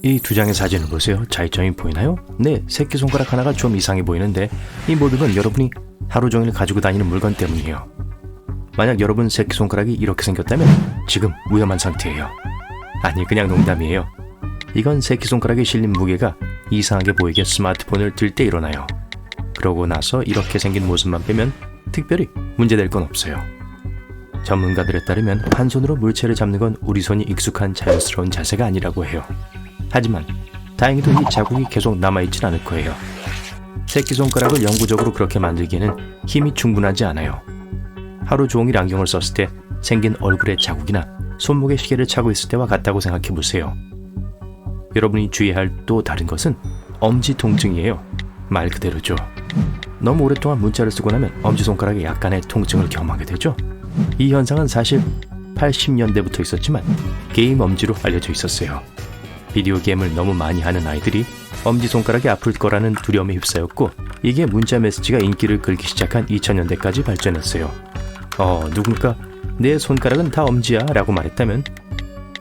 이 두 장의 사진을 보세요. 차이점이 보이나요? 네, 새끼손가락 하나가 좀 이상해 보이는데 이 모든 건 여러분이 하루 종일 가지고 다니는 물건 때문이에요. 만약 여러분 새끼손가락이 이렇게 생겼다면 지금 위험한 상태예요. 아니, 그냥 농담이에요. 이건 새끼손가락에 실린 무게가 이상하게 보이게 스마트폰을 들 때 일어나요. 그러고 나서 이렇게 생긴 모습만 빼면 특별히 문제될 건 없어요. 전문가들에 따르면 한 손으로 물체를 잡는 건 우리 손이 익숙한 자연스러운 자세가 아니라고 해요. 하지만 다행히도 이 자국이 계속 남아있진 않을 거예요. 새끼손가락을 영구적으로 그렇게 만들기에는 힘이 충분하지 않아요. 하루 종일 안경을 썼을 때 생긴 얼굴의 자국이나 손목에 시계를 차고 있을 때와 같다고 생각해 보세요. 여러분이 주의해야 할 또 다른 것은 엄지 통증이에요. 말 그대로죠. 너무 오랫동안 문자를 쓰고 나면 엄지손가락에 약간의 통증을 경험하게 되죠. 이 현상은 사실 80년대부터 있었지만 게임 엄지로 알려져 있었어요. 비디오 게임을 너무 많이 하는 아이들이 엄지손가락이 아플 거라는 두려움에 휩싸였고, 이게 문자 메시지가 인기를 끌기 시작한 2000년대까지 발전했어요. 누군가 내 손가락은 다 엄지야 라고 말했다면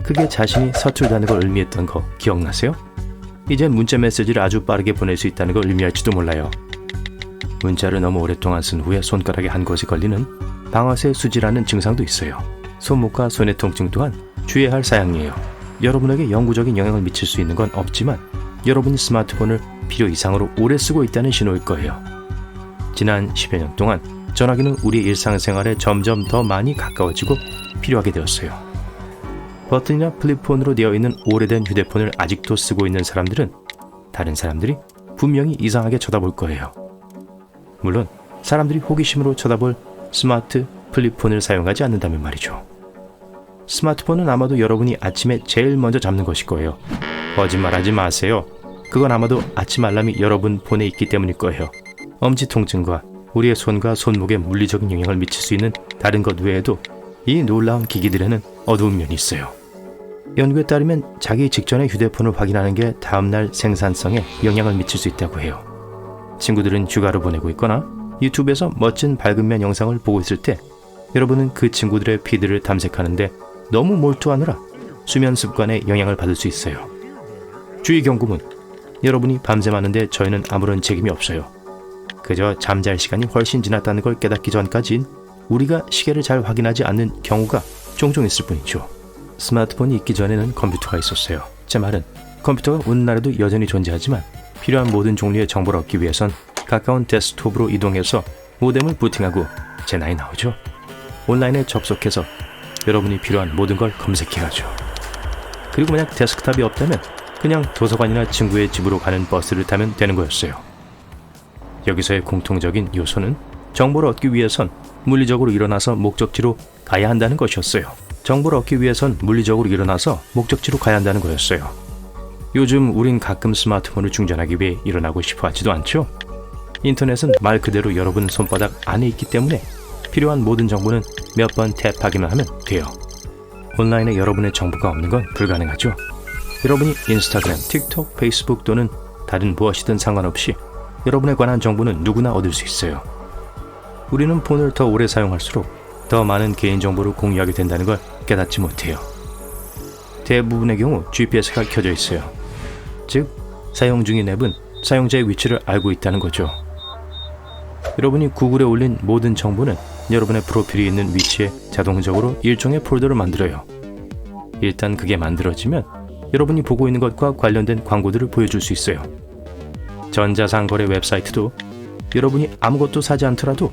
그게 자신이 서툴다는 걸 의미했던 거 기억나세요? 이젠 문자 메시지를 아주 빠르게 보낼 수 있다는 걸 의미할지도 몰라요. 문자를 너무 오랫동안 쓴 후에 손가락에 한 곳이 걸리는 방아쇠 수지라는 증상도 있어요. 손목과 손의 통증 또한 주의해야 할 사항이에요. 여러분에게 영구적인 영향을 미칠 수 있는 건 없지만 여러분이 스마트폰을 필요 이상으로 오래 쓰고 있다는 신호일 거예요. 지난 10여 년 동안 전화기는 우리의 일상생활에 점점 더 많이 가까워지고 필요하게 되었어요. 버튼이나 플립폰으로 되어 있는 오래된 휴대폰을 아직도 쓰고 있는 사람들은 다른 사람들이 분명히 이상하게 쳐다볼 거예요. 물론 사람들이 호기심으로 쳐다볼 스마트 플립폰을 사용하지 않는다면 말이죠. 스마트폰은 아마도 여러분이 아침에 제일 먼저 잡는 것일 거예요. 거짓말하지 마세요. 그건 아마도 아침 알람이 여러분 폰에 있기 때문일 거예요. 엄지 통증과 우리의 손과 손목에 물리적인 영향을 미칠 수 있는 다른 것 외에도 이 놀라운 기기들에는 어두운 면이 있어요. 연구에 따르면 자기 직전에 휴대폰을 확인하는 게 다음날 생산성에 영향을 미칠 수 있다고 해요. 친구들은 휴가를 보내고 있거나 유튜브에서 멋진 밝은 면 영상을 보고 있을 때 여러분은 그 친구들의 피드를 탐색하는데 너무 몰두하느라 수면 습관에 영향을 받을 수 있어요. 주의 경고문. 여러분이 밤샘하는데 저희는 아무런 책임이 없어요. 그저 잠잘 시간이 훨씬 지났다는 걸 깨닫기 전까진 우리가 시계를 잘 확인하지 않는 경우가 종종 있을 뿐이죠. 스마트폰이 있기 전에는 컴퓨터가 있었어요. 제 말은 컴퓨터가 오늘날에도 여전히 존재하지만 필요한 모든 종류의 정보를 얻기 위해선 가까운 데스크톱으로 이동해서 모뎀을 부팅하고, 제 나이 나오죠? 온라인에 접속해서 여러분이 필요한 모든 걸 검색해가죠. 그리고 만약 데스크탑이 없다면 그냥 도서관이나 친구의 집으로 가는 버스를 타면 되는 거였어요. 여기서의 공통적인 요소는 정보를 얻기 위해선 물리적으로 일어나서 목적지로 가야 한다는 것이었어요. 정보를 얻기 위해선 물리적으로 일어나서 목적지로 가야 한다는 거였어요. 요즘 우린 가끔 스마트폰을 충전하기 위해 일어나고 싶어 하지도 않죠? 인터넷은 말 그대로 여러분 손바닥 안에 있기 때문에 필요한 모든 정보는 몇 번 탭하기만 하면 돼요. 온라인에 여러분의 정보가 없는 건 불가능하죠. 여러분이 인스타그램, 틱톡, 페이스북 또는 다른 무엇이든 상관없이 여러분에 관한 정보는 누구나 얻을 수 있어요. 우리는 폰을 더 오래 사용할수록 더 많은 개인정보를 공유하게 된다는 걸 깨닫지 못해요. 대부분의 경우 GPS가 켜져 있어요. 즉, 사용 중인 앱은 사용자의 위치를 알고 있다는 거죠. 여러분이 구글에 올린 모든 정보는 여러분의 프로필이 있는 위치에 자동적으로 일종의 폴더를 만들어요. 일단 그게 만들어지면 여러분이 보고 있는 것과 관련된 광고들을 보여줄 수 있어요. 전자상거래 웹사이트도 여러분이 아무것도 사지 않더라도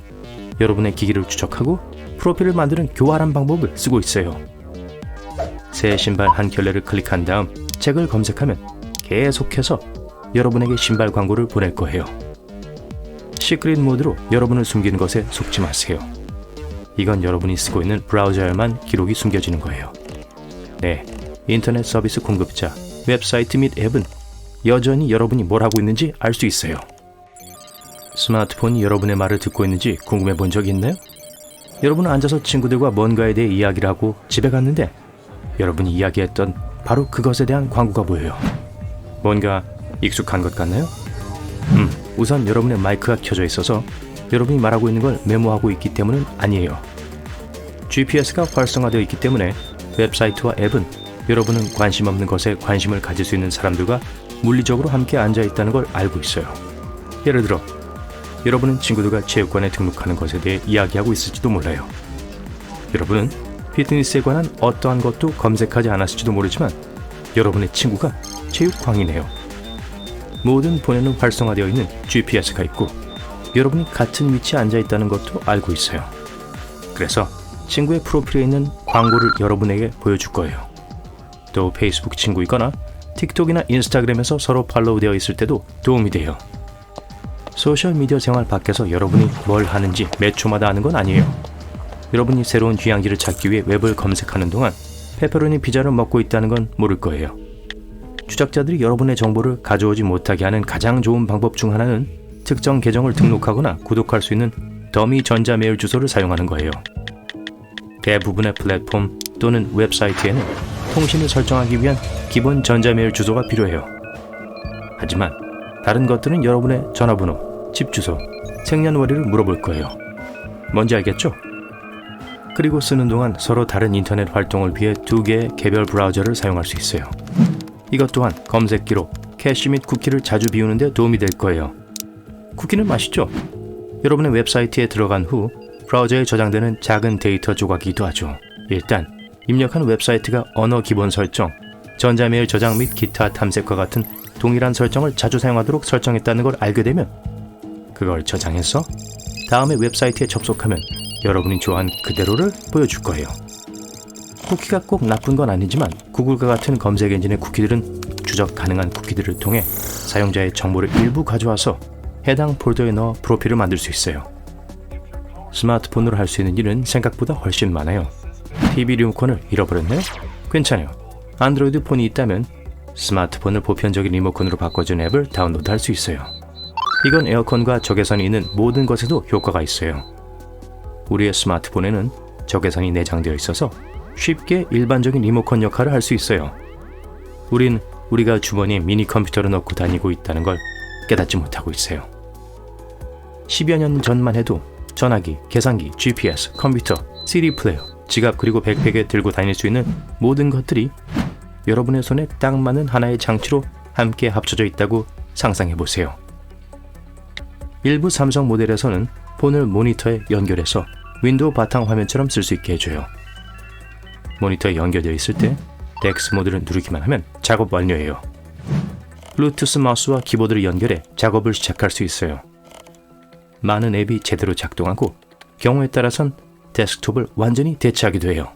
여러분의 기기를 추적하고 프로필을 만드는 교활한 방법을 쓰고 있어요. 새 신발 한 켤레를 클릭한 다음 책을 검색하면 계속해서 여러분에게 신발 광고를 보낼 거예요. 시크릿 모드로 여러분을 숨기는 것에 속지 마세요. 이건 여러분이 쓰고 있는 브라우저에만 기록이 숨겨지는 거예요. 네, 인터넷 서비스 공급자, 웹사이트 및 앱은 여전히 여러분이 뭘 하고 있는지 알 수 있어요. 스마트폰이 여러분의 말을 듣고 있는지 궁금해 본 적 있나요? 여러분은 앉아서 친구들과 뭔가에 대해 이야기를 하고 집에 갔는데 여러분이 이야기했던 바로 그것에 대한 광고가 보여요. 뭔가 익숙한 것 같나요? 우선 여러분의 마이크가 켜져 있어서 여러분이 말하고 있는 걸 메모하고 있기 때문은 아니에요. GPS가 활성화되어 있기 때문에 웹사이트와 앱은 여러분은 관심 없는 것에 관심을 가질 수 있는 사람들과 물리적으로 함께 앉아 있다는 걸 알고 있어요. 예를 들어 여러분은 친구들과 체육관에 등록하는 것에 대해 이야기하고 있을지도 몰라요. 여러분은 피트니스에 관한 어떠한 것도 검색하지 않았을지도 모르지만 여러분의 친구가 체육광이네요. 모든 폰에는 활성화되어 있는 GPS가 있고 여러분이 같은 위치에 앉아 있다는 것도 알고 있어요. 그래서 친구의 프로필에 있는 광고를 여러분에게 보여줄 거예요. 또 페이스북 친구이거나 틱톡이나 인스타그램에서 서로 팔로우되어 있을 때도 도움이 돼요. 소셜미디어 생활 밖에서 여러분이 뭘 하는지 몇 초마다 아는 건 아니에요. 여러분이 새로운 휴양지를 찾기 위해 웹을 검색하는 동안 페퍼로니 피자를 먹고 있다는 건 모를 거예요. 추적자들이 여러분의 정보를 가져오지 못하게 하는 가장 좋은 방법 중 하나는 특정 계정을 등록하거나 구독할 수 있는 더미 전자메일 주소를 사용하는 거예요. 대부분의 플랫폼 또는 웹사이트에는 통신을 설정하기 위한 기본 전자메일 주소가 필요해요. 하지만 다른 것들은 여러분의 전화번호, 집 주소, 생년월일을 물어볼 거예요. 뭔지 알겠죠? 그리고 쓰는 동안 서로 다른 인터넷 활동을 위해 두 개의 개별 브라우저를 사용할 수 있어요. 이것 또한 검색 기록, 캐시 및 쿠키를 자주 비우는 데 도움이 될 거예요. 쿠키는 맛있죠? 여러분의 웹사이트에 들어간 후 브라우저에 저장되는 작은 데이터 조각이기도 하죠. 일단 입력한 웹사이트가 언어 기본 설정, 전자메일 저장 및 기타 탐색과 같은 동일한 설정을 자주 사용하도록 설정했다는 걸 알게 되면 그걸 저장해서 다음에 웹사이트에 접속하면 여러분이 좋아하는 그대로를 보여줄 거예요. 쿠키가 꼭 나쁜 건 아니지만 구글과 같은 검색 엔진의 쿠키들은 추적 가능한 쿠키들을 통해 사용자의 정보를 일부 가져와서 해당 폴더에 넣어 프로필을 만들 수 있어요. 스마트폰으로 할 수 있는 일은 생각보다 훨씬 많아요. TV 리모컨을 잃어버렸나요? 괜찮아요. 안드로이드 폰이 있다면 스마트폰을 보편적인 리모컨으로 바꿔준 앱을 다운로드할 수 있어요. 이건 에어컨과 적외선이 있는 모든 것에도 효과가 있어요. 우리의 스마트폰에는 적외선이 내장되어 있어서 쉽게 일반적인 리모컨 역할을 할 수 있어요. 우린 우리가 주머니에 미니 컴퓨터를 넣고 다니고 있다는 걸 깨닫지 못하고 있어요. 10여 년 전만 해도 전화기, 계산기, GPS, 컴퓨터, CD 플레이어, 지갑 그리고 백팩에 들고 다닐 수 있는 모든 것들이 여러분의 손에 딱 맞는 하나의 장치로 함께 합쳐져 있다고 상상해 보세요. 일부 삼성 모델에서는 폰을 모니터에 연결해서 윈도우 바탕 화면처럼 쓸 수 있게 해줘요. 모니터에 연결되어 있을 때 덱스 모드를 누르기만 하면 작업 완료예요. 블루투스 마우스와 키보드를 연결해 작업을 시작할 수 있어요. 많은 앱이 제대로 작동하고 경우에 따라선 데스크톱을 완전히 대체하기도 해요.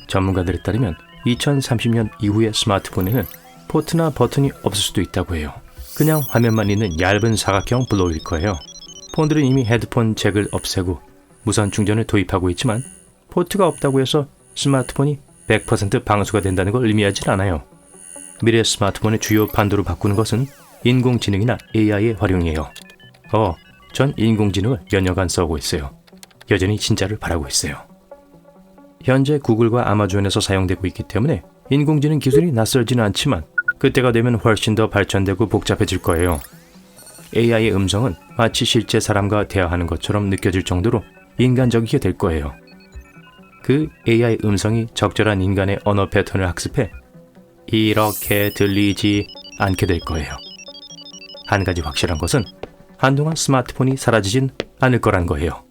전문가들에 따르면 2030년 이후의 스마트폰에는 포트나 버튼이 없을 수도 있다고 해요. 그냥 화면만 있는 얇은 사각형 블록일 거예요. 폰들은 이미 헤드폰 잭을 없애고 무선 충전을 도입하고 있지만 포트가 없다고 해서 스마트폰이 100% 방수가 된다는 걸 의미하지 않아요. 미래 스마트폰의 주요 판도로 바꾸는 것은 인공지능이나 AI의 활용이에요. 전 인공지능을 몇 년간 써오고 있어요. 여전히 진짜를 바라고 있어요. 현재 구글과 아마존에서 사용되고 있기 때문에 인공지능 기술이 낯설지는 않지만 그때가 되면 훨씬 더 발전되고 복잡해질 거예요. AI의 음성은 마치 실제 사람과 대화하는 것처럼 느껴질 정도로 인간적이게 될 거예요. 그 AI 음성이 적절한 인간의 언어 패턴을 학습해 이렇게 들리지 않게 될 거예요. 한 가지 확실한 것은 한동안 스마트폰이 사라지진 않을 거란 거예요.